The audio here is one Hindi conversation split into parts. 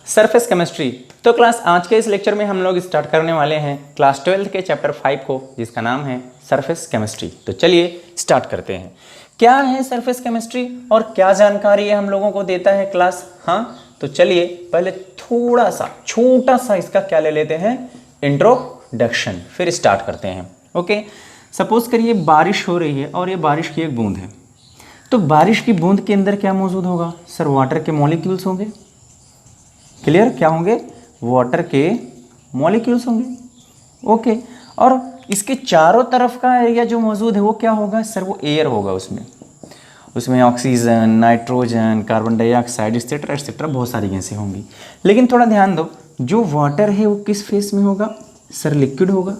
Surface chemistry. तो क्लास आज के इस लेक्चर में हम लोग स्टार्ट करने वाले हैं क्लास 12 के चैप्टर 5 को, जिसका नाम है सरफेस केमिस्ट्री। तो चलिए स्टार्ट करते हैं। क्या है सरफेस केमिस्ट्री और क्या जानकारी ये हम लोगों को देता है क्लास। हाँ, तो चलिए पहले थोड़ा सा छोटा सा इसका क्या ले लेते हैं, इंट्रोडक्शन, फिर स्टार्ट करते हैं। ओके, सपोज करिए बारिश हो रही है और ये बारिश की एक बूंद है। तो बारिश की बूंद के अंदर क्या मौजूद होगा सर? वाटर के मॉलिक्यूल्स होंगे। क्लियर? क्या होंगे? वाटर के मॉलिक्यूल्स होंगे। ओके, और इसके चारों तरफ का एरिया जो मौजूद है वो क्या होगा सर? वो एयर होगा। उसमें oxygen, nitrogen, carbon dioxide etcetera etcetera बहुत सारी गैसें होंगी। लेकिन थोड़ा ध्यान दो, जो वाटर है वो किस फेस में होगा सर? लिक्विड होगा।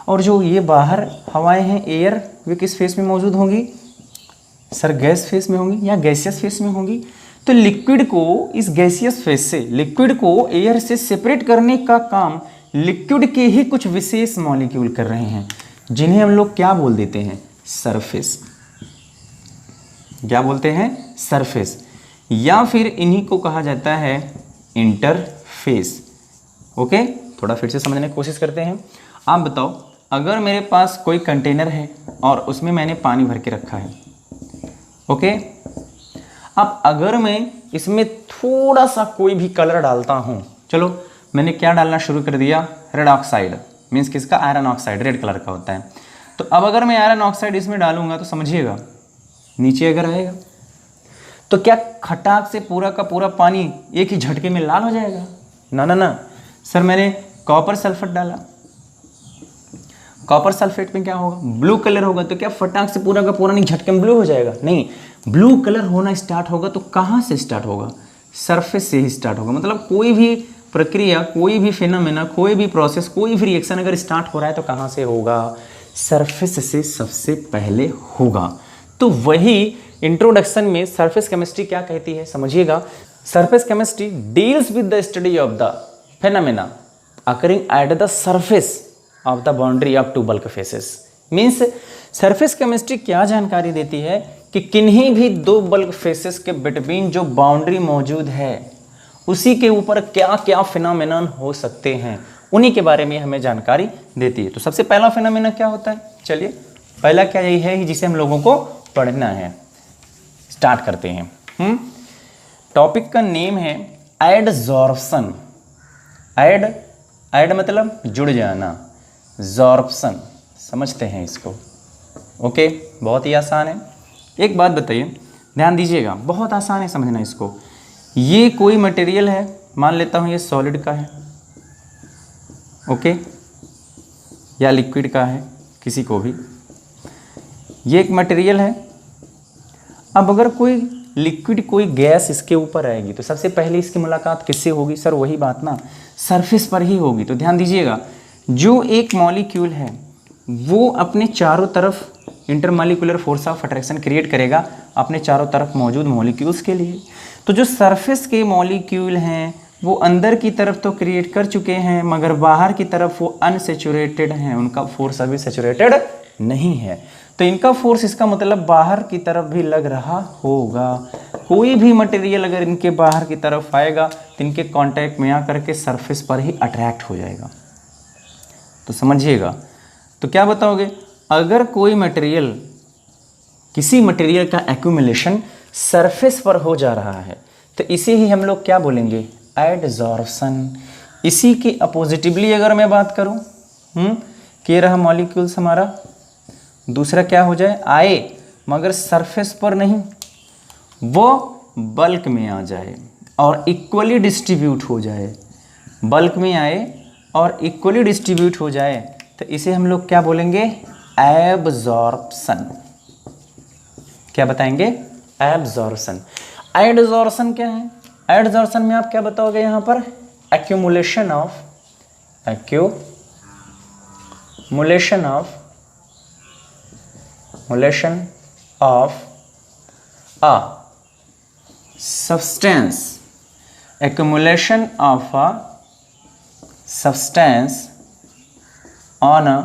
और जो ये बाहर हवाएं हैं, एयर, वे किस फेस में मौजूद होंगी सर? गैस फेस में होंगी या गैसियस फेस में होंगी। तो लिक्विड को इस गैसियस फेस से, लिक्विड को एयर से सेपरेट करने का काम लिक्विड के ही कुछ विशेष मॉलिक्यूल कर रहे हैं, जिन्हें हम लोग क्या बोल देते हैं? सरफेस। क्या बोलते हैं? सरफेस। या फिर इन्हीं को कहा जाता है इंटरफेस। ओके, थोड़ा फिर से समझने की कोशिश करते हैं। आप बताओ, अगर मेरे पास कोई कंटेनर है और उसमें मैंने पानी भर के रखा है। ओके, अब अगर मैं इसमें थोड़ा सा कोई भी कलर डालता हूँ, चलो मैंने क्या डालना शुरू कर दिया? रेड ऑक्साइड, मीन्स किसका? आयरन ऑक्साइड, रेड कलर का होता है। तो अब अगर मैं आयरन ऑक्साइड इसमें डालूंगा तो समझिएगा नीचे अगर आएगा तो क्या खटाक से पूरा का पूरा पानी एक ही झटके में लाल हो जाएगा? ना ना ना सर, मैंने कॉपर सल्फेट डाला, कॉपर सल्फेट में क्या होगा? ब्लू कलर होगा। तो क्या फटाक से पूरा का पूरा नहीं झटके में ब्लू हो जाएगा? नहीं, ब्लू कलर होना स्टार्ट होगा तो कहाँ से स्टार्ट होगा? सरफेस से ही स्टार्ट होगा। मतलब कोई भी प्रक्रिया, कोई भी फिनोमेना, कोई भी प्रोसेस, कोई भी रिएक्शन अगर स्टार्ट हो रहा है तो कहाँ से होगा? सरफेस से सबसे पहले होगा। तो वही इंट्रोडक्शन में सरफेस केमिस्ट्री क्या कहती है समझिएगा। Surface chemistry deals with the study of the phenomena occurring at the surface of the boundary of two bulk phases. Means surface chemistry क्या जानकारी देती है कि किन्हीं भी दो बल्क फेसेस के बिटवीन जो बाउंड्री मौजूद है उसी के ऊपर क्या क्या फिनोमेनन हो सकते हैं, उन्हीं के बारे में हमें जानकारी देती है। तो सबसे पहला फिनोमेना क्या होता है? चलिए पहला क्या यही है जिसे हम लोगों को पढ़ना है। स्टार्ट करते हैं। टॉपिक का नेम है एडजॉर्प्शन। एड मतलब जुड़ जाना, जॉर्प्शन, समझते हैं इसको। ओके, बहुत ही आसान है। एक बात बताइए, ध्यान दीजिएगा, बहुत आसान है समझना इसको। ये कोई मटेरियल है, मान लेता हूँ ये सॉलिड का है, ओके, या लिक्विड का है, किसी को भी। ये एक मटेरियल है। अब अगर कोई लिक्विड, कोई गैस इसके ऊपर आएगी तो सबसे पहले इसकी मुलाकात किससे होगी सर? वही बात ना, सरफेस पर ही होगी। तो ध्यान दीजिएगा, जो एक मॉलिक्यूल है वो अपने चारों तरफ intermolecular force of attraction create करेगा अपने चारों तरफ मौजूद मॉलिक्यूल्स के लिए। तो जो सरफेस के मॉलिक्यूल हैं वो अंदर की तरफ तो क्रिएट कर चुके हैं, मगर बाहर की तरफ वो अनसेचुरेटेड हैं, उनका फोर्स अभी सेचुरेटेड नहीं है। तो इनका फोर्स, इसका मतलब बाहर की तरफ भी लग रहा होगा। कोई भी मटेरियल अगर इनके बाहर की तरफ आएगा तो इनके कांटेक्ट में आकर के सरफेस पर ही अट्रैक्ट हो जाएगा। तो समझिएगा, तो क्या बताओगे? अगर कोई मटेरियल, किसी मटेरियल का एक्यूमुलेशन सरफेस पर हो जा रहा है तो इसे ही हम लोग क्या बोलेंगे? एडजॉर्प्शन। इसी के अपोजिटिवली अगर मैं बात करूं, कि रहा मॉलिक्यूल्स हमारा, दूसरा क्या हो जाए? आए, मगर सरफेस पर नहीं, वो बल्क में आ जाए और इक्वली डिस्ट्रीब्यूट हो जाए। बल्क में आए और इक्वली डिस्ट्रीब्यूट हो जाए तो इसे हम लोग क्या बोलेंगे? एब्जॉर्प्शन। क्या बताएंगे? एब्जॉर्प्शन। एडजॉर्प्शन क्या है? एडजॉर्प्शन में आप क्या बताओगे यहाँ पर? Accumulation of a substance, accumulation of a substance on a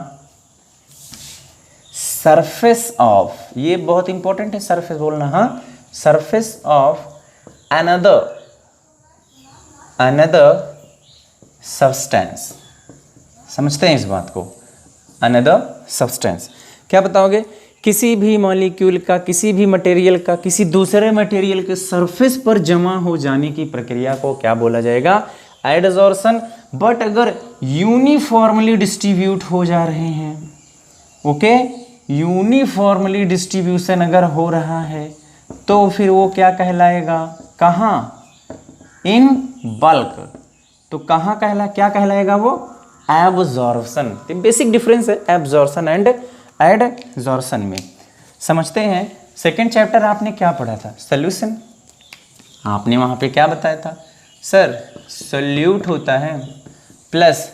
surface of, ये बहुत इंपॉर्टेंट है सरफेस बोलना, हाँ, surface of another another substance. समझते हैं इस बात को, अनदर सब्सटेंस। क्या बताओगे? किसी भी मॉलिक्यूल का, किसी भी मटेरियल का किसी दूसरे मटेरियल के सरफेस पर जमा हो जाने की प्रक्रिया को क्या बोला जाएगा? एडजॉर्शन। बट अगर यूनिफॉर्मली डिस्ट्रीब्यूट हो जा रहे हैं, ओके, यूनिफॉर्मली डिस्ट्रीब्यूशन अगर हो रहा है तो फिर वो क्या कहलाएगा? कहाँ? In bulk. तो कहाँ क्या कहलाएगा वो? एब्जॉर्प्शन। बेसिक डिफरेंस है एब्जॉर्प्शन एंड एडजॉर्प्शन में। समझते हैं। सेकेंड चैप्टर आपने क्या पढ़ा था? सॉल्यूशन। आपने वहाँ पे क्या बताया था? सर सोल्यूट होता है प्लस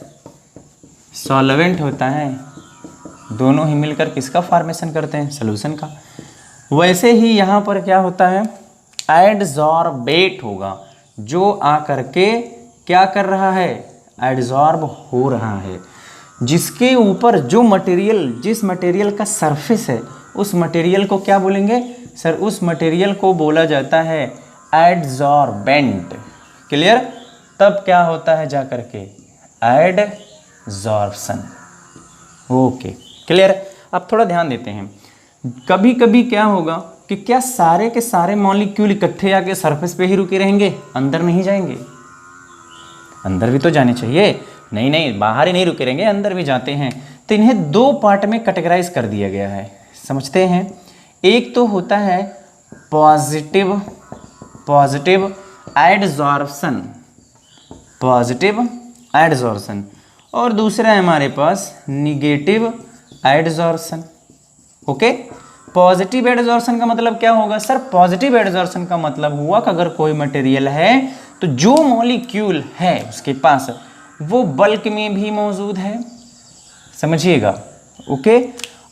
सॉल्वेंट होता है, दोनों ही मिलकर किसका फॉर्मेशन करते हैं? सॉल्यूशन का। वैसे ही यहाँ पर क्या होता है? एडजॉर्बेट होगा, जो आकर के क्या कर रहा है? एडजॉर्ब हो रहा है। जिसके ऊपर जो मटेरियल, जिस मटेरियल का सरफेस है, उस मटेरियल को क्या बोलेंगे? सर उस मटेरियल को बोला जाता है एडजॉर्बेंट। क्लियर? तब क्या होता है जाकर के? एडजॉर्प्शन। Okay, clear? अब थोड़ा ध्यान देते हैं। कभी कभी क्या होगा कि क्या सारे के सारे मॉलिक्यूल इकट्ठे आके सरफेस पे ही रुके रहेंगे, अंदर नहीं जाएंगे? अंदर भी तो जाने चाहिए। नहीं नहीं, बाहर ही नहीं रुके रहेंगे, अंदर भी जाते हैं। तो इन्हें दो पार्ट में कैटेगराइज कर दिया गया है। समझते हैं। एक तो होता है पॉजिटिव एडजॉर्प्शन, पॉजिटिव एडजॉर्प्शन, और दूसरा है हमारे पास negative adsorption. Okay, positive adsorption का मतलब क्या होगा? सर पॉजिटिव एडजॉर्प्शन का मतलब हुआ कि अगर कोई मटेरियल है तो जो मॉलिक्यूल है उसके पास वो बल्क में भी मौजूद है, समझिएगा, ओके,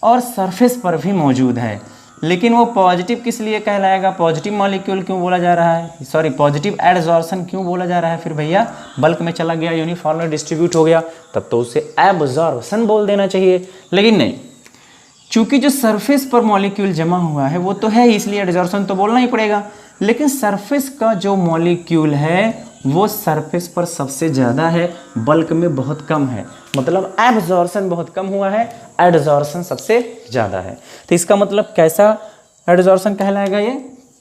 और सरफेस पर भी मौजूद है। लेकिन वो पॉजिटिव किस लिए कहलाएगा? पॉजिटिव मॉलिक्यूल क्यों बोला जा रहा है? सॉरी, पॉजिटिव एडजॉर्प्शन क्यों बोला जा रहा है फिर भैया? बल्क में चला गया, यूनिफॉर्मली डिस्ट्रीब्यूट हो गया, तब तो उसे एब्जॉर्प्शन बोल देना चाहिए। लेकिन नहीं, चूंकि जो सरफेस पर मॉलिक्यूल जमा हुआ है वो तो है, इसलिए एडजॉर्प्शन तो बोलना ही पड़ेगा। लेकिन सरफेस का जो मॉलिक्यूल है वो सरफेस पर सबसे ज़्यादा है, बल्क में बहुत कम है। मतलब एब्जॉर्प्शन बहुत कम हुआ है, एडजॉर्प्शन सबसे ज़्यादा है। तो इसका मतलब कैसा एडजॉर्प्शन कहलाएगा? ये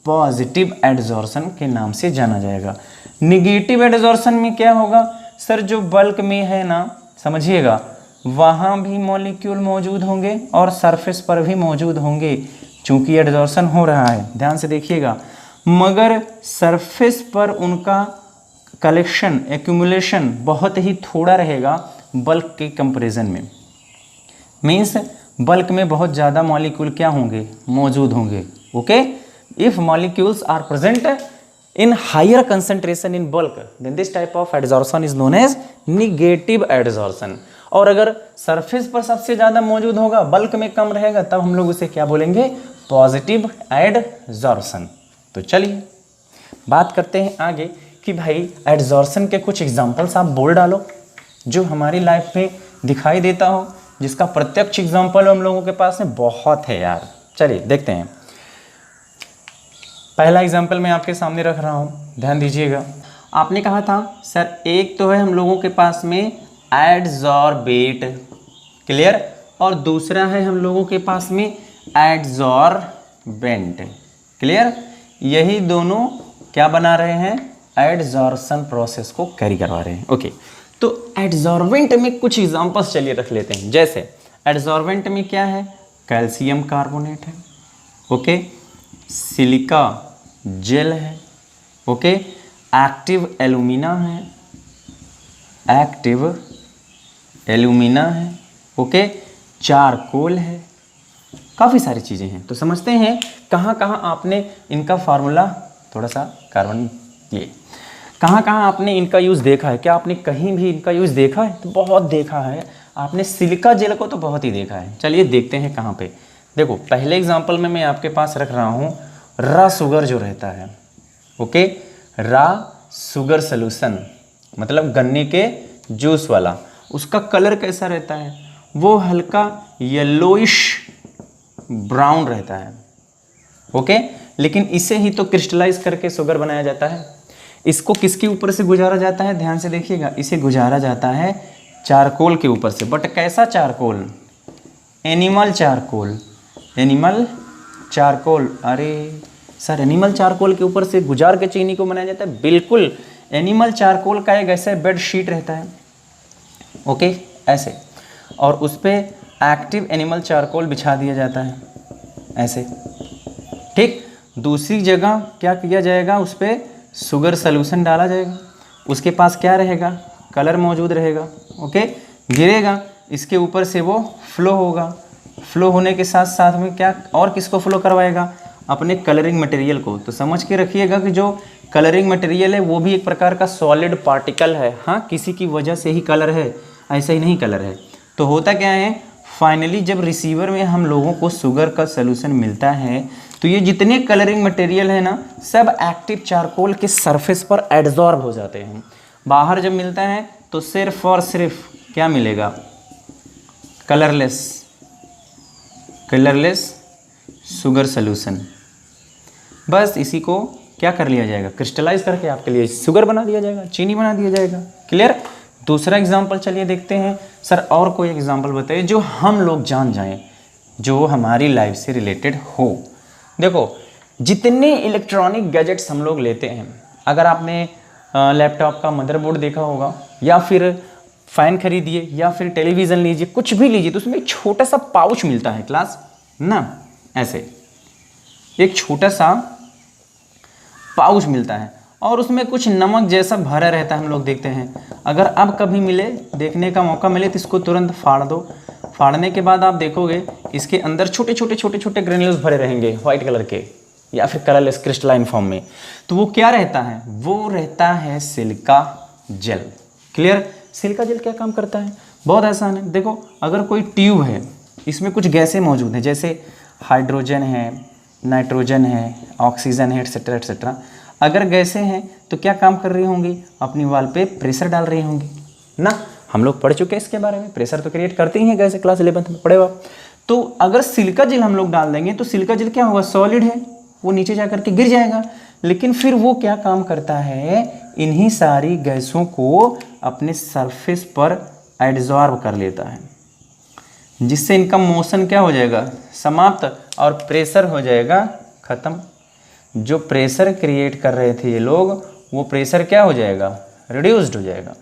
पॉजिटिव एडजॉर्प्शन के नाम से जाना जाएगा। निगेटिव एडजॉर्प्शन में क्या होगा? सर जो बल्क में है ना, समझिएगा, वहाँ भी मॉलिक्यूल मौजूद होंगे और सरफेस पर भी मौजूद होंगे, चूंकि एडजॉर्प्शन हो रहा है, ध्यान से देखिएगा, मगर सरफेस पर उनका कलेक्शन, एक्यूमुलेशन बहुत ही थोड़ा रहेगा बल्क के कंपैरिजन में। मीन्स बल्क में बहुत ज़्यादा मॉलिक्यूल क्या होंगे? मौजूद होंगे। Okay, if molecules are present in higher concentration in bulk, then this type of adsorption is known as negative adsorption। और अगर सरफेस पर सबसे ज़्यादा मौजूद होगा, बल्क में कम रहेगा, तब हम लोग उसे क्या बोलेंगे? Positive adsorption. तो चलिए बात करते हैं आगे कि भाई एडजॉर्प्शन के कुछ एग्जांपल्स आप बोल डालो जो हमारी लाइफ में दिखाई देता हो, जिसका प्रत्यक्ष एग्जांपल हम लोगों के पास में बहुत है यार। चलिए देखते हैं। पहला एग्जाम्पल मैं आपके सामने रख रहा हूँ, ध्यान दीजिएगा। आपने कहा था सर एक तो है हम लोगों के पास में एडजॉर्बेट, क्लियर, और दूसरा है हम लोगों के पास में एडजॉर्बेंट, क्लियर। यही दोनों क्या बना रहे हैं? एडजॉर्प्शन प्रोसेस को कैरी करवा रहे हैं। ओके, तो एडजॉर्बेंट में कुछ एग्जांपल्स चलिए रख लेते हैं। जैसे एडजॉर्बेंट में क्या है? कैल्शियम कार्बोनेट है, ओके, सिलिका जेल है, ओके, एक्टिव एल्यूमिना है, एक्टिव एल्यूमिना है, ओके, चारकोल है, काफ़ी सारी चीज़ें हैं। तो समझते हैं कहाँ कहाँ आपने इनका फार्मूला, थोड़ा सा कार्बन, ये कहाँ कहाँ आपने इनका यूज़ देखा है? क्या आपने कहीं भी इनका यूज़ देखा है? तो बहुत देखा है आपने। सिलिका जेल को तो बहुत ही देखा है। चलिए देखते हैं कहाँ पे। देखो पहले एग्जांपल में मैं आपके पास रख रहा हूँ रॉ शुगर जो रहता है, ओके, रॉ शुगर सॉल्यूशन, मतलब गन्ने के जूस वाला, उसका कलर कैसा रहता है? वो हल्का येलोइश ब्राउन रहता है, ओके। लेकिन इसे ही तो क्रिस्टलाइज करके शुगर बनाया जाता है। इसको किसके ऊपर से गुजारा जाता है, ध्यान से देखिएगा, इसे गुजारा जाता है चारकोल के ऊपर से। बट कैसा charcoal, animal charcoal, animal charcoal. अरे सर एनिमल चारकोल के ऊपर से गुजार के चीनी को बनाया जाता है, बिल्कुल। एनिमल चारकोल का एक ऐसे बेड शीट रहता है, ओके ऐसे, और उस पर एक्टिव एनिमल चारकोल बिछा दिया जाता है ऐसे, ठीक। दूसरी जगह क्या किया जाएगा, उस पर शुगर सॉल्यूशन डाला जाएगा, उसके पास क्या रहेगा, कलर मौजूद रहेगा, ओके। गिरेगा, इसके ऊपर से वो फ्लो होगा, फ्लो होने के साथ साथ में क्या और किसको फ्लो करवाएगा, अपने कलरिंग मटेरियल को। तो समझ के रखिएगा कि जो कलरिंग मटेरियल है वो भी एक प्रकार का सॉलिड पार्टिकल है, हाँ, किसी की वजह से ही कलर है, ऐसा ही नहीं कलर है। तो होता क्या है, फाइनली जब रिसीवर में हम लोगों को शुगर का सॉल्यूशन मिलता है तो ये जितने कलरिंग मटेरियल है ना, सब एक्टिव चारकोल के सरफेस पर एडजॉर्ब हो जाते हैं। बाहर जब मिलता है तो सिर्फ और सिर्फ क्या मिलेगा, कलरलेस, कलरलेस शुगर सॉल्यूशन। बस इसी को क्या कर लिया जाएगा, क्रिस्टलाइज करके आपके लिए शुगर बना दिया जाएगा, चीनी बना दिया जाएगा। क्लियर। दूसरा एग्जांपल चलिए देखते हैं। सर और कोई एग्जांपल बताइए जो हम लोग जान जाएं, जो हमारी लाइफ से रिलेटेड हो। देखो जितने इलेक्ट्रॉनिक गैजेट्स हम लोग लेते हैं, अगर आपने लैपटॉप का मदरबोर्ड देखा होगा, या फिर फ़ैन खरीदिए, या फिर टेलीविज़न लीजिए, कुछ भी लीजिए, तो उसमें एक छोटा सा पाउच मिलता है क्लास ना, ऐसे एक छोटा सा पाउच मिलता है और उसमें कुछ नमक जैसा भरा रहता है, हम लोग देखते हैं। अगर अब कभी मिले, देखने का मौका मिले, तो इसको तुरंत फाड़ दो। फाड़ने के बाद आप देखोगे इसके अंदर छोटे छोटे छोटे छोटे ग्रेन्यूल्स भरे रहेंगे व्हाइट कलर के, या फिर कलरलेस क्रिस्टलाइन फॉर्म में। तो वो क्या रहता है, वो रहता है silica gel. Clear. Silica gel क्या काम करता है, बहुत आसान है। देखो अगर कोई ट्यूब है, इसमें कुछ गैसें मौजूद हैं, जैसे हाइड्रोजन है, नाइट्रोजन है, ऑक्सीजन है, एटसेट्रा एटसेट्रा। अगर गैसें हैं तो क्या काम कर रही होंगी, अपनी वाल पे प्रेशर डाल रही होंगी ना। हम लोग पढ़ चुके हैं इसके बारे में, प्रेशर तो क्रिएट करते ही हैं गैसें, क्लास 11th में पढ़े हो। तो अगर सिलिका जेल हम लोग डाल देंगे तो सिलिका जेल क्या होगा, सॉलिड है, वो नीचे जा करके गिर जाएगा। लेकिन फिर वो क्या काम करता है, इन्हीं सारी गैसों को अपने सरफेस पर एडजॉर्ब कर लेता है, जिससे इनका मोशन क्या हो जाएगा, समाप्त, और प्रेशर हो जाएगा खत्म। जो प्रेशर क्रिएट कर रहे थे ये लोग, वो प्रेशर क्या हो जाएगा, रिड्यूस्ड हो जाएगा।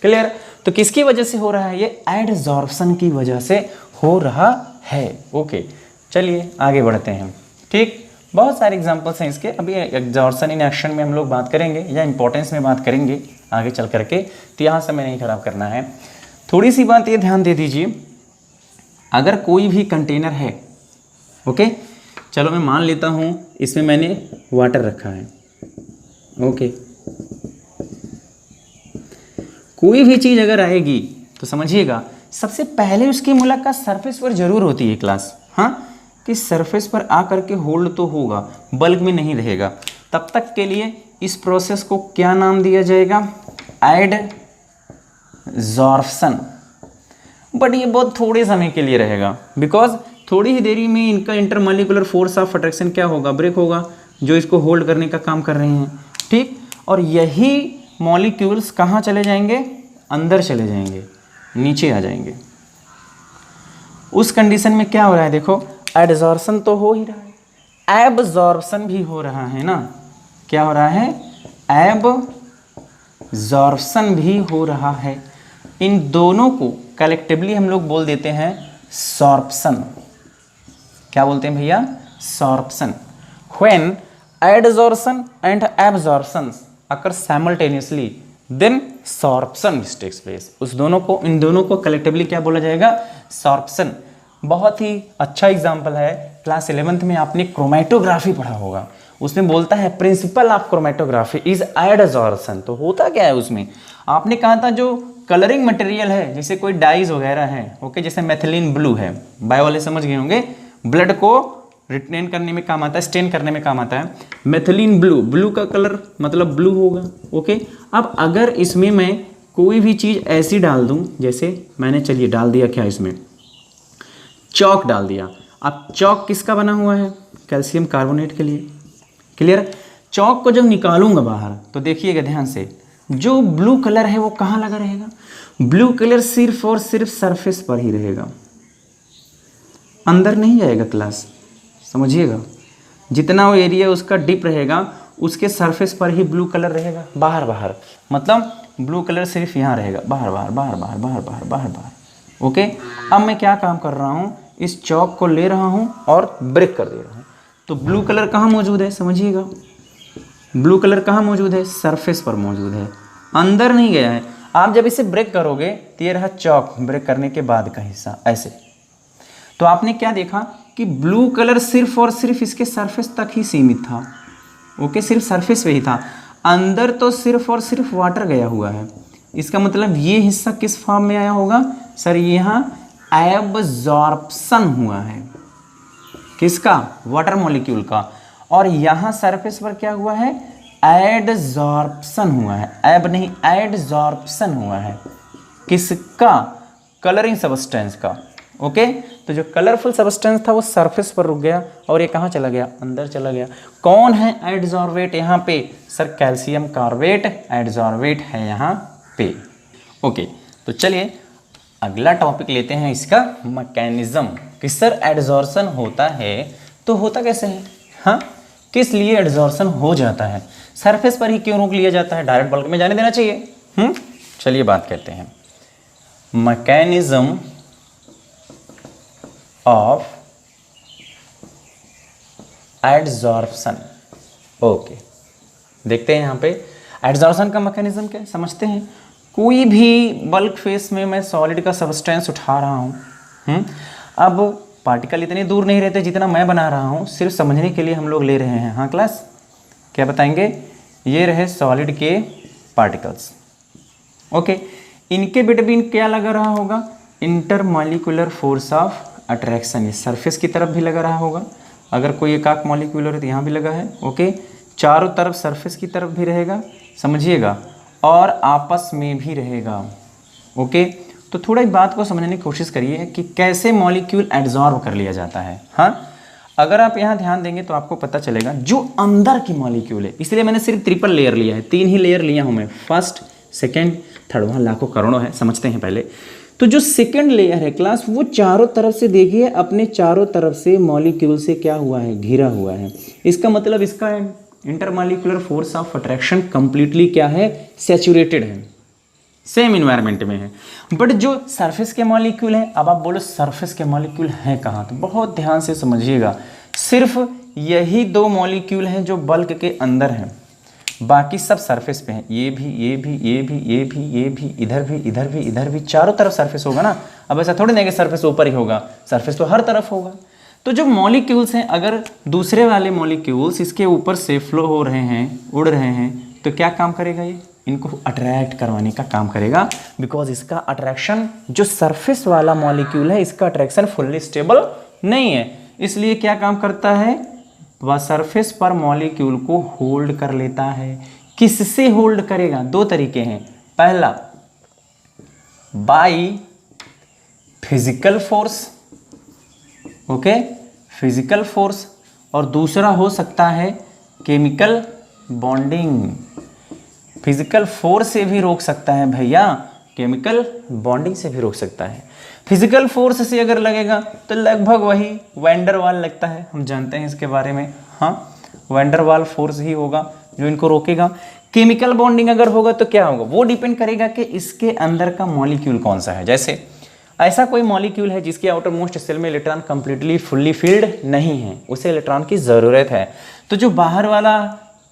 क्लियर। तो किसकी वजह से हो रहा है, ये एडजॉर्प्शन की वजह से हो रहा है। ओके चलिए आगे बढ़ते हैं। ठीक, बहुत सारे एग्जांपल्स हैं इसके। अभी एडजॉर्प्शन इन एक्शन में हम लोग बात करेंगे, या इंपॉर्टेंस में बात करेंगे आगे चल करके, तो यहाँ समय नहीं खराब करना है। थोड़ी सी बात ये ध्यान दे दीजिए, अगर कोई भी कंटेनर है, ओके, चलो मैं मान लेता हूँ इसमें मैंने वाटर रखा है, ओके, कोई भी चीज़ अगर आएगी तो समझिएगा सबसे पहले उसकी मुलाकात सरफेस पर जरूर होती है क्लास, हाँ, कि सरफेस पर आकर के होल्ड तो होगा, बल्क में नहीं रहेगा। तब तक के लिए इस प्रोसेस को क्या नाम दिया जाएगा, एडजॉर्प्शन। बट ये बहुत थोड़े समय के लिए रहेगा, बिकॉज थोड़ी ही देरी में इनका इंटरमॉलिक्यूलर फोर्स ऑफ अट्रैक्शन क्या होगा, ब्रेक होगा, जो इसको होल्ड करने का काम कर रहे हैं। ठीक, और यही मॉलिक्यूल्स कहाँ चले जाएंगे, अंदर चले जाएंगे, नीचे आ जाएंगे। उस कंडीशन में क्या हो रहा है, देखो एडजॉर्प्शन तो हो ही रहा है, एब्जॉर्प्शन भी हो रहा है ना। क्या हो रहा है, एब्जॉर्प्शन भी हो रहा है। इन दोनों को कलेक्टिवली हम लोग बोल देते हैं सॉर्प्शन। क्या बोलते हैं भैया, sorption. When adsorption and absorption occur simultaneously then sorption takes place. उस दोनों को, इन दोनों को कलेक्टिवली क्या बोला जाएगा, सॉर्प्शन। बहुत ही अच्छा एग्जाम्पल है, क्लास 11th में आपने क्रोमेटोग्राफी पढ़ा होगा, उसमें बोलता है principle of chromatography is adsorption. तो होता क्या है उसमें, आपने कहा था जो कलरिंग मटेरियल है, जैसे कोई डाइज वगैरह है, ओके, जैसे मेथिलीन ब्लू है, बायो वाले समझ गए होंगे, ब्लड को रिटेन करने में काम आता है, स्टेन करने में काम आता है। मेथिलीन ब्लू, ब्लू का कलर मतलब ब्लू होगा, ओके। अब अगर इसमें मैं कोई भी चीज़ ऐसी डाल दूं, जैसे मैंने, चलिए डाल दिया क्या इसमें, चौक डाल दिया। अब चौक किसका बना हुआ है, कैल्शियम कार्बोनेट के लिए। क्लियर। चौक को जब निकालूंगा बाहर तो देखिएगा ध्यान से, जो ब्लू कलर है वो कहाँ लगा रहेगा, ब्लू कलर सिर्फ और सिर्फ सरफेस पर ही रहेगा, अंदर नहीं जाएगा क्लास, समझिएगा। जितना वो एरिया उसका डिप रहेगा उसके सरफेस पर ही ब्लू कलर रहेगा, बाहर बाहर, मतलब ब्लू कलर सिर्फ यहाँ रहेगा, बाहर बाहर बाहर बाहर बाहर बाहर बाहर बाहर। ओके, अब मैं क्या काम कर रहा हूँ, इस चौक को ले रहा हूँ और ब्रेक कर दे रहा हूँ, तो ब्लू कलर कहाँ मौजूद है, समझिएगा, ब्लू कलर कहाँ मौजूद है, सरफेस पर मौजूद है, अंदर नहीं गया है। आप जब इसे ब्रेक करोगे तो ये रहा चौक, ब्रेक करने के बाद का हिस्सा ऐसे, तो आपने क्या देखा कि ब्लू कलर सिर्फ और सिर्फ इसके सरफेस तक ही सीमित था। ओके, सिर्फ सरफेस पे ही था, अंदर तो सिर्फ और सिर्फ वाटर गया हुआ है। इसका मतलब ये हिस्सा किस फॉर्म में आया होगा सर, यहाँ एब्जॉर्प्शन हुआ है, किसका, वाटर मॉलिक्यूल का, और यहाँ सरफेस पर क्या हुआ है, एडजॉर्प्शन हुआ है, एब नहीं एडजॉर्प्शन हुआ है, किसका, कलरिंग सब्सटेंस का। ओके, तो जो कलरफुल सब्सटेंस था वो सरफेस पर रुक गया और ये कहाँ चला गया, अंदर चला गया। कौन है एडजॉर्बेट यहाँ पे सर, कैल्शियम कार्बेट एडजॉर्बेट है यहाँ पे। ओके, तो चलिए अगला टॉपिक लेते हैं, इसका मैकेनिज्म कि सर एडजॉर्प्शन होता है तो होता कैसे है, हाँ, किस लिए एडजॉर्प्शन हो जाता है, सरफेस पर ही क्यों रोक लिया जाता है, डायरेक्ट बल्क में जाने देना चाहिए। चलिए बात करते हैं मैकेनिज्म ऑफ एडजॉर्प्शन। ओके, देखते हैं यहाँ पे एडजॉर्प्शन का मैकेनिज्म क्या है, समझते हैं। कोई भी बल्क फेस में मैं सॉलिड का सब्सटेंस उठा रहा हूँ, अब पार्टिकल इतने दूर नहीं रहते जितना मैं बना रहा हूँ, सिर्फ समझने के लिए हम लोग ले रहे हैं। हाँ क्लास, क्या बताएंगे, ये रहे सॉलिड के पार्टिकल्स। ओके, इनके बिटवीन क्या लगा रहा होगा, इंटरमॉलिक्यूलर फोर्स ऑफ अट्रैक्शन, ये सरफेस की तरफ भी लगा रहा होगा, अगर कोई एकाक मॉलिक्यूलर है तो यहाँ भी लगा है। ओके, चारों तरफ सरफेस की तरफ भी रहेगा, समझिएगा, और आपस में भी रहेगा। ओके, तो थोड़ा एक बात को समझने की कोशिश करिए कि कैसे मॉलिक्यूल एब्जॉर्ब कर लिया जाता है। हाँ, अगर आप यहाँ ध्यान देंगे तो आपको पता चलेगा जो अंदर की मॉलिक्यूल है, इसलिए मैंने सिर्फ ट्रिपल लेयर लिया है, 3 ही लेयर लिया हूँ मैं, फर्स्ट सेकेंड थर्ड, वहाँ लाखों करोड़ों है, समझते हैं पहले। तो जो सेकेंड लेयर है क्लास, वो चारों तरफ से देखिए, अपने चारों तरफ से मॉलिक्यूल से क्या हुआ है, घिरा हुआ है। इसका मतलब इसका intermolecular force of attraction completely क्या है, सैचुरेटेड है, सेम इन्वायरमेंट में है। बट जो सरफेस के मॉलिक्यूल हैं, अब आप बोलो सरफेस के मॉलिक्यूल हैं कहाँ, तो बहुत ध्यान से समझिएगा, सिर्फ यही 2 मॉलिक्यूल हैं जो बल्क के अंदर हैं, बाकी सब सरफेस पे हैं। ये भी, ये भी, ये भी, ये भी, ये भी, इधर भी, इधर भी, इधर भी, चारों तरफ सरफेस होगा ना। अब ऐसा थोड़ी नहीं कि सरफेस ऊपर ही होगा, सरफेस तो हर तरफ होगा। तो जो मॉलिक्यूल्स हैं, अगर दूसरे वाले मॉलिक्यूल्स इसके ऊपर से फ्लो हो रहे हैं, उड़ रहे हैं, तो क्या काम करेगा, ये इनको अट्रैक्ट करवाने का काम करेगा, बिकॉज इसका अट्रैक्शन, जो सरफेस वाला मॉलिक्यूल है इसका अट्रैक्शन फुल्ली स्टेबल नहीं है, इसलिए क्या काम करता है, वह सरफेस पर मॉलिक्यूल को होल्ड कर लेता है। किससे होल्ड करेगा, 2 तरीके हैं, पहला by physical force, okay, physical force, और दूसरा हो सकता है केमिकल बॉन्डिंग। फिजिकल फोर्स से भी रोक सकता है भैया, केमिकल बॉन्डिंग से भी रोक सकता है। फिजिकल फोर्स से अगर लगेगा तो लगभग वही वैंडरवाल लगता है, हम जानते हैं इसके बारे में। हाँ, वैंडरवाल फोर्स ही होगा जो इनको रोकेगा। केमिकल बॉन्डिंग अगर होगा तो क्या होगा, वो डिपेंड करेगा कि इसके अंदर का मॉलिक्यूल कौन सा है। जैसे ऐसा कोई मॉलिक्यूल है जिसके आउटर मोस्ट सेल में इलेक्ट्रॉन कंप्लीटली फुल्ली फिल्ड नहीं है, उसे इलेक्ट्रॉन की ज़रूरत है, तो जो बाहर वाला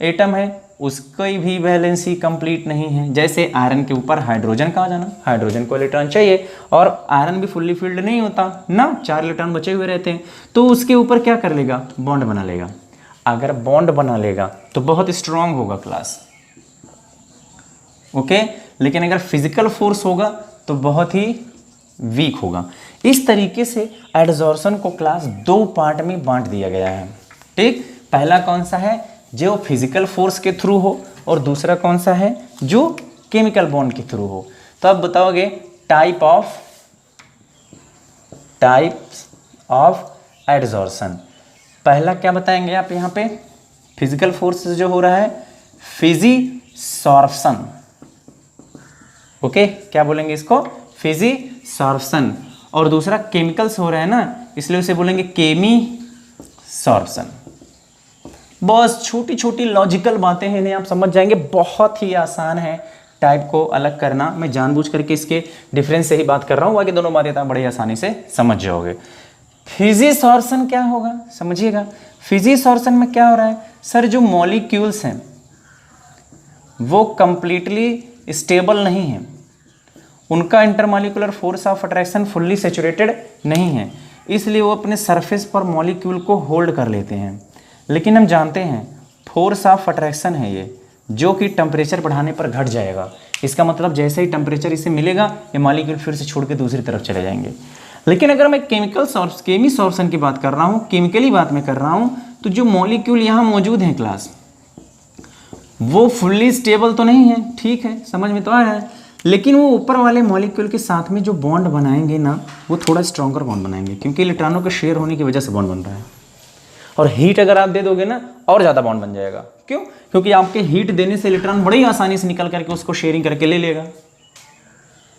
एटम है उसकी भी वैलेंसी कंप्लीट नहीं है। जैसे आयरन के ऊपर हाइड्रोजन का आ जाना, हाइड्रोजन को इलेक्ट्रॉन चाहिए और आयरन भी फुल्ली फिल्ड नहीं होता ना, 4 इलेक्ट्रॉन बचे हुए रहते हैं, तो उसके ऊपर क्या कर लेगा, बॉन्ड बना लेगा। अगर बॉन्ड बना लेगा तो बहुत स्ट्रांग होगा क्लास, ओके, लेकिन अगर फिजिकल फोर्स होगा तो बहुत ही वीक होगा। इस तरीके से एडजॉर्प्शन को क्लास 2 पार्ट में बांट दिया गया है। ठीक, पहला कौन सा है, जो फिजिकल फोर्स के थ्रू हो, और दूसरा कौन सा है, जो केमिकल बॉन्ड के थ्रू हो। तो अब बताओगे टाइप्स ऑफ एडजॉर्प्शन। पहला क्या बताएंगे आप यहाँ पे, फिजिकल फोर्स जो हो रहा है फिजिसॉर्प्शन। ओके, क्या बोलेंगे इसको? फिजिसॉर्प्शन। और दूसरा केमिकल्स हो रहा है ना, इसलिए उसे बोलेंगे केमिसॉर्प्शन। बस छोटी छोटी लॉजिकल बातें हैं, इन्हें आप समझ जाएंगे, बहुत ही आसान है टाइप को अलग करना। मैं जानबूझ करके इसके डिफरेंस से ही बात कर रहा हूँ, बाकी दोनों बातें आप बड़ी आसानी से समझ जाओगे। फिजिसॉर्प्शन क्या होगा समझिएगा। फिजिसॉर्प्शन में क्या हो रहा है सर, जो मॉलिक्यूल्स हैं वो कंप्लीटली स्टेबल नहीं है, उनका intermolecular force of attraction fully saturated नहीं है, इसलिए वो अपने सरफेस पर मॉलिक्यूल को होल्ड कर लेते हैं। लेकिन हम जानते हैं फोर्स ऑफ अट्रैक्शन है ये, जो कि टेम्परेचर बढ़ाने पर घट जाएगा। इसका मतलब जैसे ही टेम्परेचर इसे मिलेगा ये मॉलिक्यूल फिर से छोड़ के दूसरी तरफ चले जाएंगे। लेकिन अगर मैं केमिसॉर्प्शन की बात कर रहा हूँ, केमिकली बात मैं कर रहा हूँ, तो जो मॉलिक्यूल यहाँ मौजूद हैं क्लास, वो फुल्ली स्टेबल तो नहीं है, ठीक है, समझ में तो आ रहा है, लेकिन वो ऊपर वाले मॉलिक्यूल के साथ में जो बॉन्ड बनाएंगे ना, वो थोड़ा स्ट्रॉन्गर बॉन्ड बनाएंगे, क्योंकि इलेक्ट्रॉनों के शेयर होने की वजह से बॉन्ड बन रहा है। और हीट अगर आप दे दोगे ना, और ज़्यादा बॉन्ड बन जाएगा। क्यों? क्योंकि आपके हीट देने से इलेक्ट्रॉन बड़ी आसानी से निकल करके उसको शेयरिंग करके ले लेगा।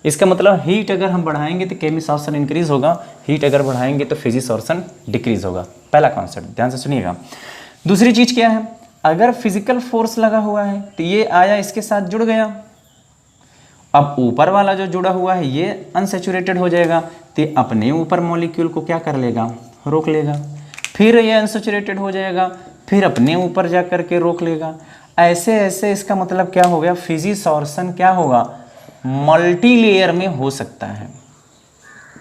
इसका मतलब हीट अगर हम बढ़ाएंगे तो केमिसॉर्प्शन इंक्रीज होगा, हीट अगर बढ़ाएंगे तो फिजिसॉर्प्शन डिक्रीज होगा। पहला कॉन्सेप्ट ध्यान से सुनिएगा। दूसरी चीज़ क्या है, अगर फिजिकल फोर्स लगा हुआ है तो ये आया इसके साथ जुड़ गया, अब ऊपर वाला जो जुड़ा हुआ है ये अनसैचुरेटेड हो जाएगा, तो अपने ऊपर मॉलिक्यूल को क्या कर लेगा, रोक लेगा, फिर ये अनसैचुरेटेड हो जाएगा, फिर अपने ऊपर जा कर के रोक लेगा। ऐसे ऐसे इसका मतलब क्या हो गया, फिजिसॉर्प्शन क्या होगा, मल्टी लेयर में हो सकता है।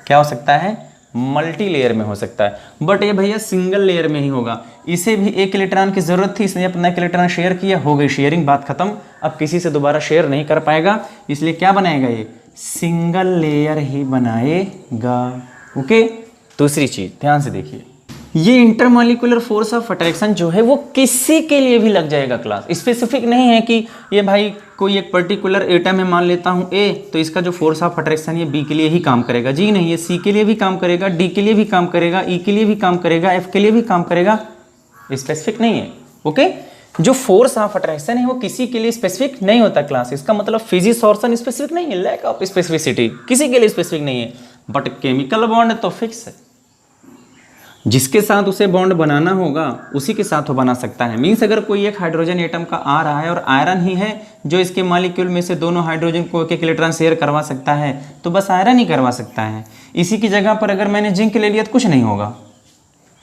क्या हो सकता है? मल्टी लेयर में हो सकता है, बट ये भैया सिंगल लेयर में ही होगा। इसे भी एक इलेक्ट्रॉन की जरूरत थी, इसने अपना एक इलेक्ट्रॉन शेयर किया, हो गई शेयरिंग, बात खत्म। अब किसी से दोबारा शेयर नहीं कर पाएगा, इसलिए क्या बनाएगा, ये सिंगल लेयर ही बनाएगा। ओके, दूसरी चीज ध्यान से देखिए, ये इंटरमॉलिक्यूलर फोर्स ऑफ अट्रैक्शन जो है वो किसी के लिए भी लग जाएगा क्लास, स्पेसिफिक नहीं है कि ये भाई कोई एक पर्टिकुलर एटम है, मान लेता हूँ ए, तो इसका जो फोर्स ऑफ अट्रैक्शन ये बी के लिए ही काम करेगा। जी नहीं, ये सी के लिए भी काम करेगा, डी के लिए भी काम करेगा, ई के लिए भी काम करेगा, एफ के लिए भी काम करेगा, स्पेसिफिक नहीं है। ओके, जो फोर्स ऑफ अट्रैक्शन है वो किसी के लिए स्पेसिफिक नहीं होता क्लास। इसका मतलब फिजिसॉर्प्शन स्पेसिफिक नहीं है, लैक ऑफ स्पेसिफिसिटी, किसी के लिए स्पेसिफिक नहीं है। बट केमिकल बॉन्ड तो फिक्स है, जिसके साथ उसे बॉन्ड बनाना होगा उसी के साथ वो बना सकता है। मीन्स अगर कोई एक हाइड्रोजन एटम का आ रहा है और आयरन ही है जो इसके मॉलिक्यूल में से दोनों हाइड्रोजन को एक इलेक्ट्रॉन शेयर करवा सकता है, तो बस आयरन ही करवा सकता है। इसी की जगह पर अगर मैंने जिंक ले लिया तो कुछ नहीं होगा,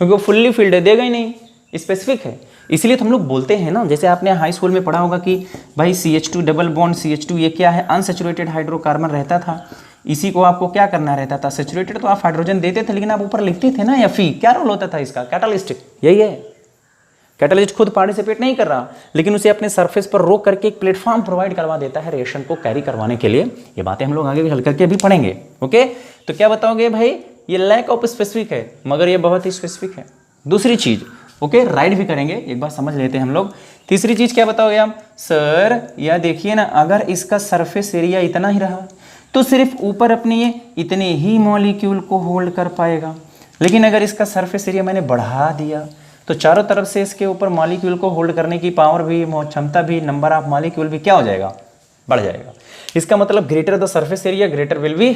क्योंकि वो फुल्ली फील्ड है, देगा ही नहीं, स्पेसिफिक है। इसलिए तो हम लोग बोलते हैं ना, जैसे आपने हाई स्कूल में पढ़ा होगा कि भाई CH2 डबल बॉन्ड CH2 ये क्या है, अनसैचुरेटेड हाइड्रोकार्बन रहता था। इसी को आपको क्या करना रहता था, सैचुरेटेड तो आप हाइड्रोजन देते थे, लेकिन आप ऊपर लिखते थे ना Fe। क्या रोल होता था इसका, कैटालिस्टिक, यही है। कैटालिस्ट खुद पार्टिसिपेट नहीं कर रहा, लेकिन उसे अपने सरफेस पर रोक करके एक प्लेटफॉर्म प्रोवाइड करवा देता है रिएक्शन को कैरी करवाने के लिए। ये बातें हम लोग आगे भी हल करके भी पढ़ेंगे। ओके, तो क्या बताओगे भाई, ये लैक ऑफ स्पेसिफिक है, मगर ये बहुत ही स्पेसिफिक है। दूसरी चीज, ओके, राइट भी करेंगे, एक बार समझ लेते हैं हम लोग। तीसरी चीज क्या बताओगे आप, सर यह देखिए ना, अगर इसका सरफेस एरिया इतना ही रहा तो सिर्फ ऊपर अपने ये इतने ही मॉलिक्यूल को होल्ड कर पाएगा, लेकिन अगर इसका सरफेस एरिया मैंने बढ़ा दिया तो चारों तरफ से इसके ऊपर मॉलिक्यूल को होल्ड करने की पावर भी, क्षमता भी, नंबर ऑफ मॉलिक्यूल भी क्या हो जाएगा, बढ़ जाएगा। इसका मतलब greater the surface area greater will be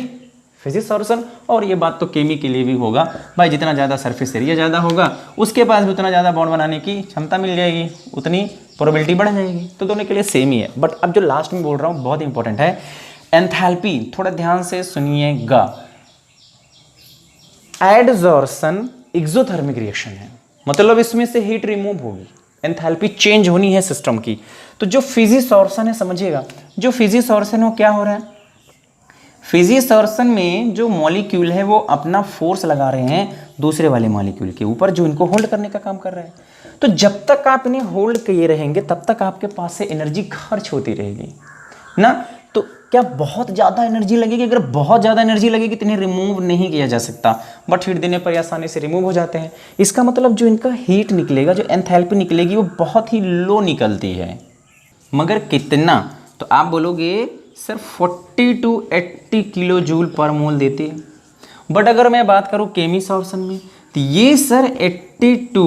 physisorption. और ये बात तो केमी के लिए भी होगा भाई, जितना ज़्यादा सरफेस एरिया ज़्यादा होगा उसके पास भी उतना ज़्यादा बॉन्ड बनाने की क्षमता मिल जाएगी, उतनी प्रोबेबिलिटी बढ़ जाएगी। तो दोनों के लिए सेम ही है। बट अब जो लास्ट में बोल रहा हूँ बहुत इंपॉर्टेंट है, एंथैल्पी, थोड़ा ध्यान से सुनिएगा। एडजॉर्प्शन एक्सोथर्मिक रिएक्शन है, मतलब इसमें से हीट रिमूव होगी, एंथैल्पी चेंज होनी है सिस्टम की। तो जो फिजिसॉर्प्शन है समझिएगा, जो फिजिसॉर्प्शन वो क्या हो रहा है, फिजिसॉर्प्शन में जो मॉलिक्यूल है वो अपना फोर्स लगा रहे हैं दूसरे वाले मॉलिक्यूल के ऊपर, जो इनको होल्ड करने का काम कर रहे हैं। तो जब तक आप इन्हें होल्ड किए रहेंगे तब तक आपके पास से एनर्जी खर्च होती रहेगी ना। तो क्या बहुत ज़्यादा एनर्जी लगेगी, अगर बहुत ज़्यादा एनर्जी लगेगी तो इन्हें रिमूव नहीं किया जा सकता, बट हीट देने पर आसानी से रिमूव हो जाते हैं। इसका मतलब जो इनका हीट निकलेगा, जो एंथैल्पी निकलेगी वो बहुत ही लो निकलती है, मगर कितना, तो आप बोलोगे sir 40 to 80 kilo joule per मोल देती है। बट अगर मैं बात करूँ केमिसॉर्प्शन में तो ये sir 80 to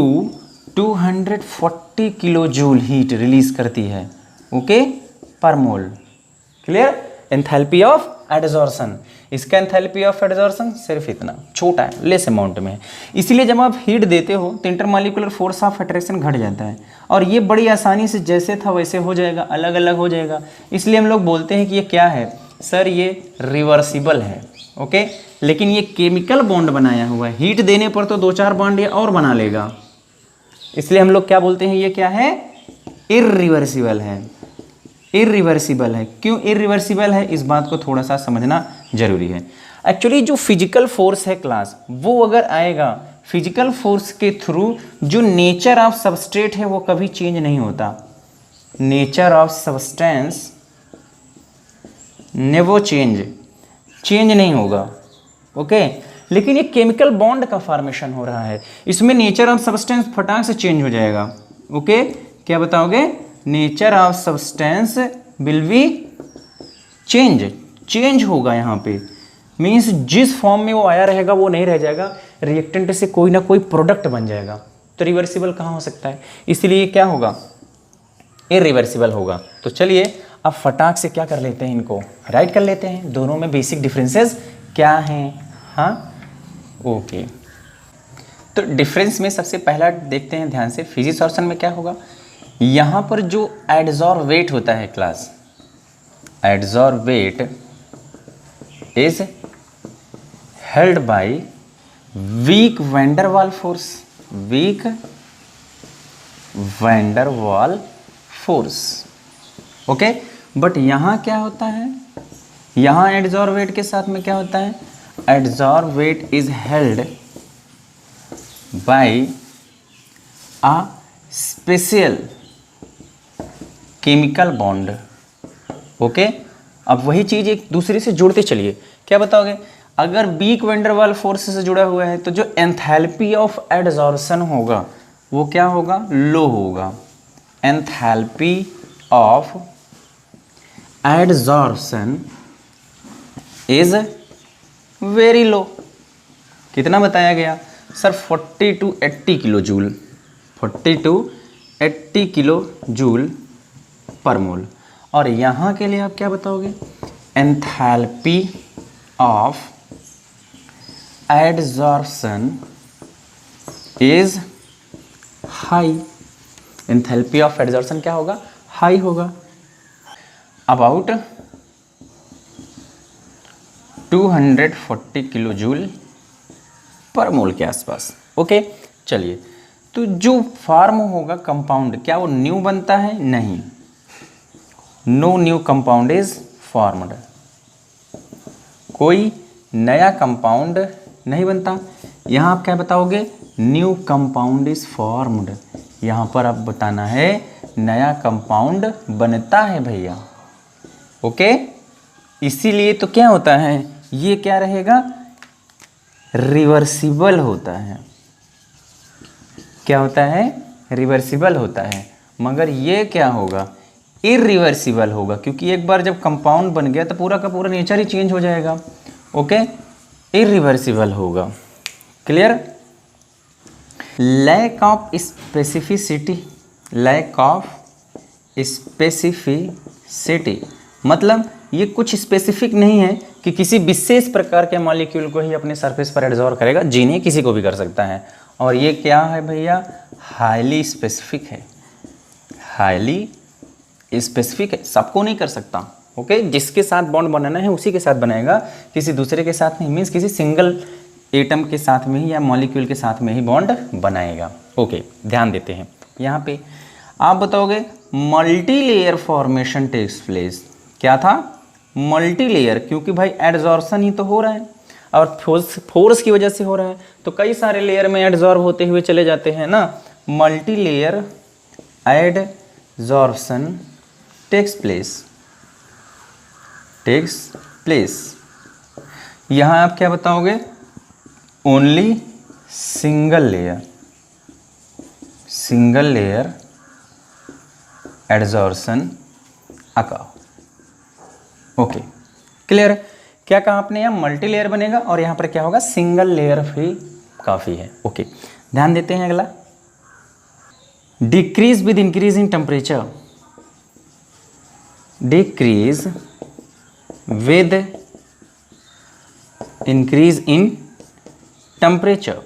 240 40 kilo joule heat release करती है, ओके, पर मोल। क्लियर? एंथैल्पी ऑफ एडजॉर्शन, इसका एंथैल्पी ऑफ एडजॉर्शन सिर्फ इतना छोटा है, लेस अमाउंट में है। इसलिए जब आप हीट देते हो तो इंटरमॉलिक्यूलर फोर्स ऑफ अट्रैक्शन घट जाता है, और ये बड़ी आसानी से जैसे था वैसे हो जाएगा, अलग अलग हो जाएगा। इसलिए हम लोग बोलते हैं कि ये क्या है सर, ये रिवर्सिबल है, ओके। लेकिन ये केमिकल बॉन्ड बनाया हुआ है, हीट देने पर तो 2-4 बॉन्ड ये और बना लेगा, इसलिए हम लोग क्या बोलते हैं, ये क्या है, इर्रिवर्सिबल है। इरिवर्सिबल है। क्यों इरिवर्सिबल है, इस बात को थोड़ा सा समझना जरूरी है। एक्चुअली जो फिजिकल फोर्स है क्लास, वो अगर आएगा फिजिकल फोर्स के थ्रू, जो नेचर ऑफ सबस्ट्रेट है वो कभी चेंज नहीं होता। Nature of substance never change नहीं होगा, ओके। लेकिन ये केमिकल बॉन्ड का फॉर्मेशन हो रहा है, इसमें नेचर ऑफ सब्सटेंस फटाक से चेंज हो जाएगा, ओके। क्या बताओगे, nature of substance will be change होगा। यहाँ पे मीन्स जिस फॉर्म में वो आया रहेगा वो नहीं रह जाएगा, रिएक्टेंट से कोई ना कोई प्रोडक्ट बन जाएगा। तो रिवर्सिबल कहाँ हो सकता है, इसलिए क्या होगा, इरिवर्सिबल होगा। तो चलिए अब फटाक से क्या कर लेते हैं, इनको राइट कर लेते हैं, दोनों में बेसिक डिफरेंसेस क्या हैं। हाँ, ओके। तो डिफरेंस में सबसे पहला देखते हैं ध्यान से, फिजिसॉर्शन में क्या होगा, यहाँ पर जो एडजॉर्वेट होता है class, adsorbate is held by weak van der Waals force, weak van der Waals force, okay. But यहाँ क्या होता है, यहाँ एडजॉर्वेट के साथ में क्या होता है, adsorbate is held by a special chemical bond, okay. अब वही चीज एक दूसरे से जोड़ते चलिए, क्या बताओगे, अगर वीक वैंडरवाल फोर्स से जुड़ा हुआ है तो जो एंथैल्पी ऑफ एडजॉर्शन होगा वो क्या होगा, लो होगा। Enthalpy of adsorption is very low. कितना बताया गया sir, 40 to 80 kilo joule, 40 to 80 kilo joule per mole. और यहाँ के लिए आप क्या बताओगे, enthalpy of adsorption is high. Enthalpy of adsorption क्या होगा, हाई होगा, अबाउट 240 किलो जूल पर मोल के आसपास, ओके। चलिए, तो जो फॉर्म होगा कंपाउंड, क्या वो न्यू बनता है, नहीं, no new compound is formed, कोई नया कंपाउंड नहीं बनता। यहाँ आप क्या बताओगे, न्यू कंपाउंड इज फॉर्म्ड, यहाँ पर आप बताना है नया कंपाउंड बनता है भैया, ओके। इसीलिए तो क्या होता है, ये क्या रहेगा, रिवर्सिबल होता है। क्या होता है, रिवर्सिबल होता है, मगर ये क्या होगा, इरिवर्सिबल होगा, क्योंकि एक बार जब कंपाउंड बन गया तो पूरा का पूरा नेचर ही चेंज हो जाएगा, ओके। इरिवर्सिबल होगा, clear. Lack of specificity, lack of specificity मतलब ये कुछ स्पेसिफिक नहीं है कि किसी विशेष प्रकार के मॉलिक्यूल को ही अपने सरफेस पर एडजॉर्ब करेगा, जिन्हें किसी को भी कर सकता है। और ये क्या है भैया, हाईली स्पेसिफिक है, हाईली स्पेसिफिक है, सबको नहीं कर सकता, ओके। जिसके साथ बॉन्ड बनाना है उसी के साथ बनाएगा, किसी दूसरे के साथ नहीं, मीन्स किसी सिंगल एटम के साथ में ही या मॉलिक्यूल के साथ में ही बॉन्ड बनाएगा, ओके। ध्यान देते हैं यहाँ पे, आप बताओगे multi layer formation takes place. क्या था, मल्टी लेयर, क्योंकि भाई एडजॉर्शन ही तो हो रहा है और फोर्स की वजह से हो रहा है, तो कई सारे लेयर में एडजॉर्ब होते हुए चले जाते हैं ना। Multi layer adsorption takes place. यहाँ आप क्या बताओगे, ओनली सिंगल लेयर एडजॉर्प्शन अका, ओके, क्लियर। क्या कहा आपने, यहाँ मल्टी लेयर बनेगा और यहाँ पर क्या होगा, सिंगल लेयर भी काफ़ी है, ओके। ध्यान देते हैं अगला, decrease with increase in temperature, decrease with increase in temperature,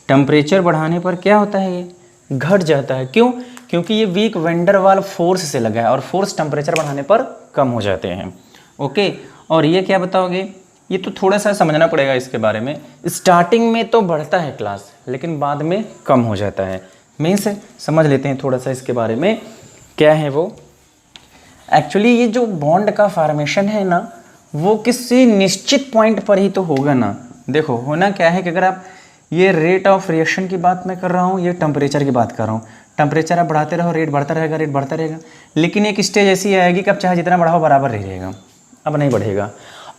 temperature बढ़ाने पर क्या होता है, ये घट जाता है। क्यों? क्योंकि ये वीक वैंडरवाल फोर्स से लगा है और फोर्स टेम्परेचर बढ़ाने पर कम हो जाते हैं। ओके, और ये क्या बताओगे, ये तो थोड़ा सा समझना पड़ेगा इसके बारे में। स्टार्टिंग में तो बढ़ता है क्लास, लेकिन बाद में कम हो जाता है। मीन्स समझ लेते हैं थोड़ा सा इसके बारे में, क्या है वो। एक्चुअली ये जो बॉन्ड का फॉर्मेशन है ना, वो किसी निश्चित पॉइंट पर ही तो होगा ना। देखो होना क्या है कि अगर आप, ये रेट ऑफ रिएक्शन की बात मैं कर रहा हूँ, ये टेम्परेचर की बात कर रहा हूँ। टेम्परेचर आप बढ़ाते रहो, रेट बढ़ता रहेगा, रेट बढ़ता रहेगा, लेकिन एक स्टेज ऐसी आएगी कि अब चाहे जितना बढ़ाओ बराबर रह रहेगा, अब नहीं बढ़ेगा।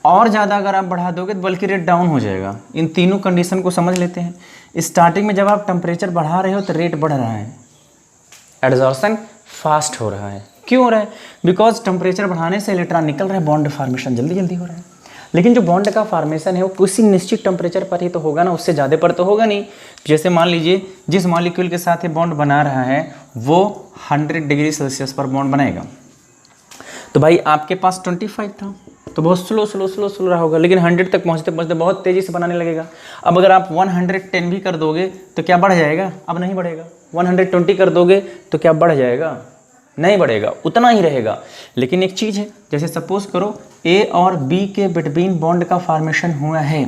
और ज़्यादा अगर आप बढ़ा दोगे तो बल्कि रेट डाउन हो जाएगा। इन तीनों कंडीशन को समझ लेते हैं। स्टार्टिंग में जब आप टेम्परेचर बढ़ा रहे हो तो रेट बढ़ रहा है, एडजॉर्प्शन फास्ट हो रहा है। क्यों हो रहा है? बिकॉज टेम्परेचर बढ़ाने से इलेक्ट्रॉन निकल रहा है, बॉन्ड फॉर्मेशन जल्दी जल्दी हो रहा है। लेकिन जो बॉन्ड का फॉर्मेशन है वो किसी निश्चित टेम्परेचर पर ही तो होगा ना, उससे ज़्यादा पर तो होगा नहीं। जैसे मान लीजिए जिस मॉलिक्यूल के साथ ये बॉन्ड बना रहा है वो 100 डिग्री सेल्सियस पर बॉन्ड बनाएगा। तो भाई आपके पास 25 था तो बहुत स्लो रहा होगा, लेकिन 100 तक पहुँचते पहुँचते बहुत तेज़ी से बनाने लगेगा। अब अगर आप 110 भी कर दोगे तो क्या बढ़ जाएगा? अब नहीं बढ़ेगा। 120 कर दोगे तो क्या बढ़ जाएगा? नहीं बढ़ेगा, उतना ही रहेगा। लेकिन एक चीज़ है, जैसे सपोज करो ए और बी के बिटवीन बॉन्ड का फॉर्मेशन हुआ है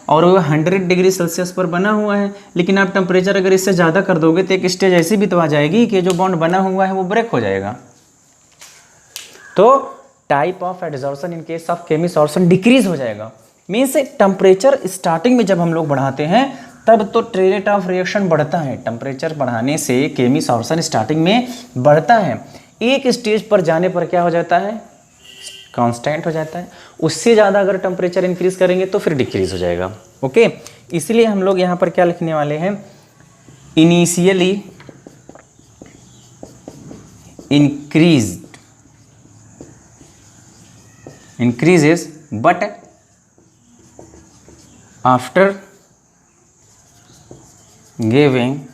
और वो 100 डिग्री सेल्सियस पर बना हुआ है, लेकिन आप टेम्परेचर अगर इससे ज़्यादा कर दोगे तो एक स्टेज ऐसी भी तो आ जाएगी कि जो बॉन्ड बना हुआ है वो ब्रेक हो जाएगा। तो type of adsorption in case of chemisorption decrease हो जाएगा। मीन्स टेम्परेचर स्टार्टिंग में जब हम लोग बढ़ाते हैं तब तो रेट ऑफ रिएक्शन बढ़ता है। टेम्परेचर बढ़ाने से केमिसॉर्प्शन स्टार्टिंग में बढ़ता है, एक स्टेज पर जाने पर क्या हो जाता है? कांस्टेंट हो जाता है। उससे ज़्यादा अगर टेम्परेचर इंक्रीज करेंगे तो फिर डिक्रीज हो जाएगा। ओके, इसलिए हम लोग यहाँ पर क्या लिखने वाले हैं? Initially increases but after giving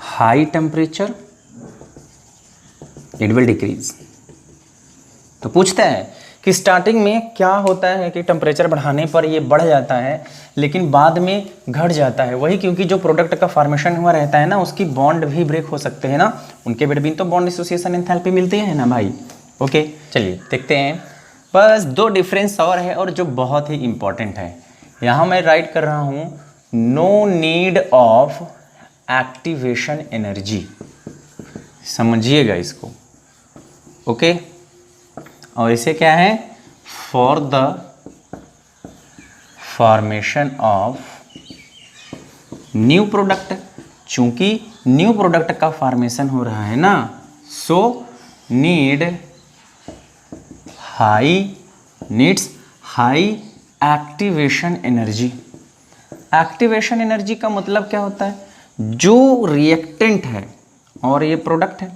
high temperature it will decrease। तो पूछता है कि स्टार्टिंग में क्या होता है कि टेम्परेचर बढ़ाने पर ये बढ़ जाता है लेकिन बाद में घट जाता है। वही क्योंकि जो प्रोडक्ट का फॉर्मेशन हुआ रहता है ना, उसकी बॉन्ड भी ब्रेक हो सकते हैं ना, उनके बिटवीन तो बॉन्ड एसोसिएशन एंथैल्पी मिलती है ना भाई। ओके, चलिए देखते हैं। बस 2 डिफरेंस और है और जो बहुत ही इंपॉर्टेंट है। यहाँ मैं राइट कर रहा हूँ no need of activation energy, समझिएगा इसको। ओके, और इसे क्या है? For the formation of new product. चूंकि न्यू प्रोडक्ट का फॉर्मेशन हो रहा है ना, so needs high activation energy. Activation energy का मतलब क्या होता है? जो रिएक्टेंट है और ये प्रोडक्ट है,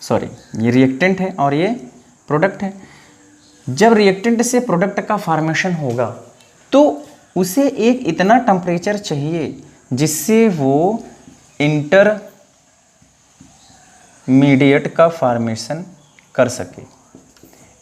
सॉरी ये रिएक्टेंट है और ये प्रोडक्ट है। जब रिएक्टेंट से प्रोडक्ट का फॉर्मेशन होगा तो उसे एक इतना टेम्परेचर चाहिए जिससे वो इंटरमीडिएट का फॉर्मेशन कर सके।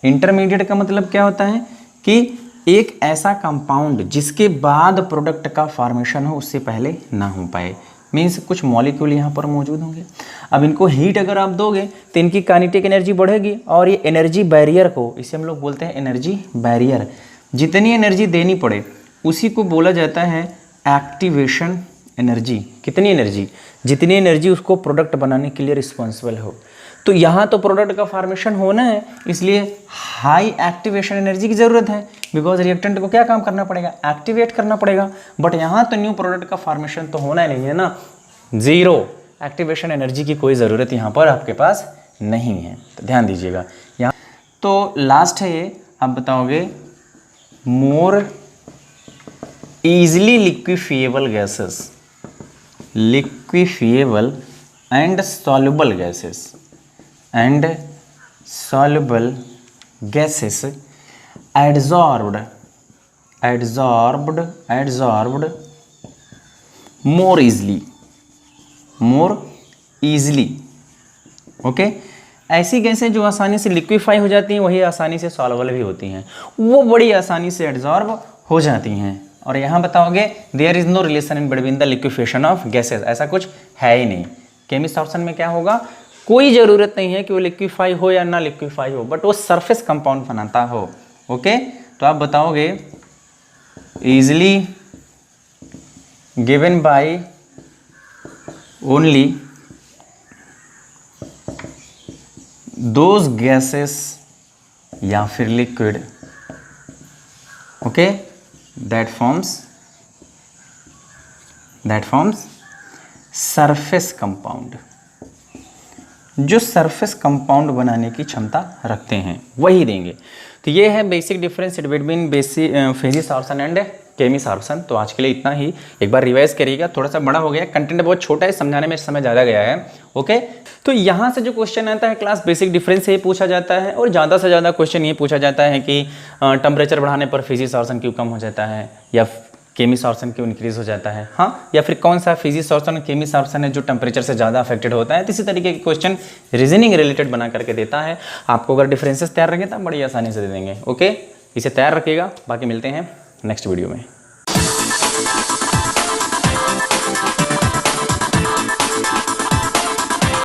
इंटरमीडिएट का मतलब क्या होता है कि एक ऐसा कंपाउंड जिसके बाद प्रोडक्ट का फॉर्मेशन हो उससे पहले ना हो पाए। मीन्स कुछ मॉलिक्यूल यहाँ पर मौजूद होंगे, अब इनको हीट अगर आप दोगे तो इनकी काइनेटिक एनर्जी बढ़ेगी और ये एनर्जी बैरियर को, इसे हम लोग बोलते हैं एनर्जी बैरियर, जितनी एनर्जी देनी पड़े उसी को बोला जाता है एक्टिवेशन एनर्जी। कितनी एनर्जी? जितनी एनर्जी उसको प्रोडक्ट बनाने के लिए रिस्पॉन्सिबल हो। तो यहाँ तो प्रोडक्ट का फॉर्मेशन होना है, इसलिए हाई एक्टिवेशन एनर्जी की ज़रूरत है। बिकॉज रिएक्टेंट को क्या काम करना पड़ेगा? एक्टिवेट करना पड़ेगा। बट यहाँ तो न्यू प्रोडक्ट का फॉर्मेशन तो होना ही नहीं है ना, ज़ीरो एक्टिवेशन एनर्जी की कोई ज़रूरत यहाँ पर आपके पास नहीं है। तो ध्यान दीजिएगा यहाँ। तो लास्ट है ये, आप बताओगे more easily liquefiable gases, liquefiable and soluble gases and soluble gases adsorbed more easily more easily. Okay, ऐसी गैसें जो आसानी से लिक्विफाई हो जाती हैं वही आसानी से सॉल्वेबल भी होती हैं, वो बड़ी आसानी से एब्जॉर्ब हो जाती हैं। और यहाँ बताओगे there is no relation in between the liquefaction of gases, ऐसा कुछ है ही नहीं। केमिस्ट ऑप्शन में क्या होगा, कोई ज़रूरत नहीं है कि वो लिक्विफाई हो या ना लिक्विफाई हो, बट वो सरफेस कंपाउंड बनाता हो। ओके, तो आप बताओगे easily given by only those gases या फिर liquid, okay, that forms surface compound, जो सरफेस कंपाउंड बनाने की क्षमता रखते हैं वही देंगे। तो ये है basic difference between physisorption and chemisorption. तो आज के लिए इतना ही, एक बार रिवाइज करिएगा, थोड़ा सा बड़ा हो गया, कंटेंट बहुत छोटा है, समझाने में समय ज़्यादा गया है। ओके, तो यहाँ से जो क्वेश्चन आता है क्लास बेसिक डिफरेंस से ही पूछा जाता है, और ज़्यादा से ज़्यादा क्वेश्चन ये पूछा जाता है कि टेम्परेचर बढ़ाने पर फेजी सॉर्प्शन क्यों कम हो जाता है, या केमी सॉर्प्शन क्यों इंक्रीज हो जाता है, हाँ, या फिर कौन सा फेजी सॉर्प्शन और केमी सॉर्प्शन है जो टेम्परेचर से ज़्यादा अफेक्टेड होता है। तो इसी तरीके के क्वेश्चन रीजनिंग रिलेटेड बना करके देता है आपको। अगर डिफरेंसेस तैयार रखें तो बड़ी आसानी से दे देंगे। ओके, इसे तैयार रखिएगा, बाकी मिलते हैं नेक्स्ट वीडियो में।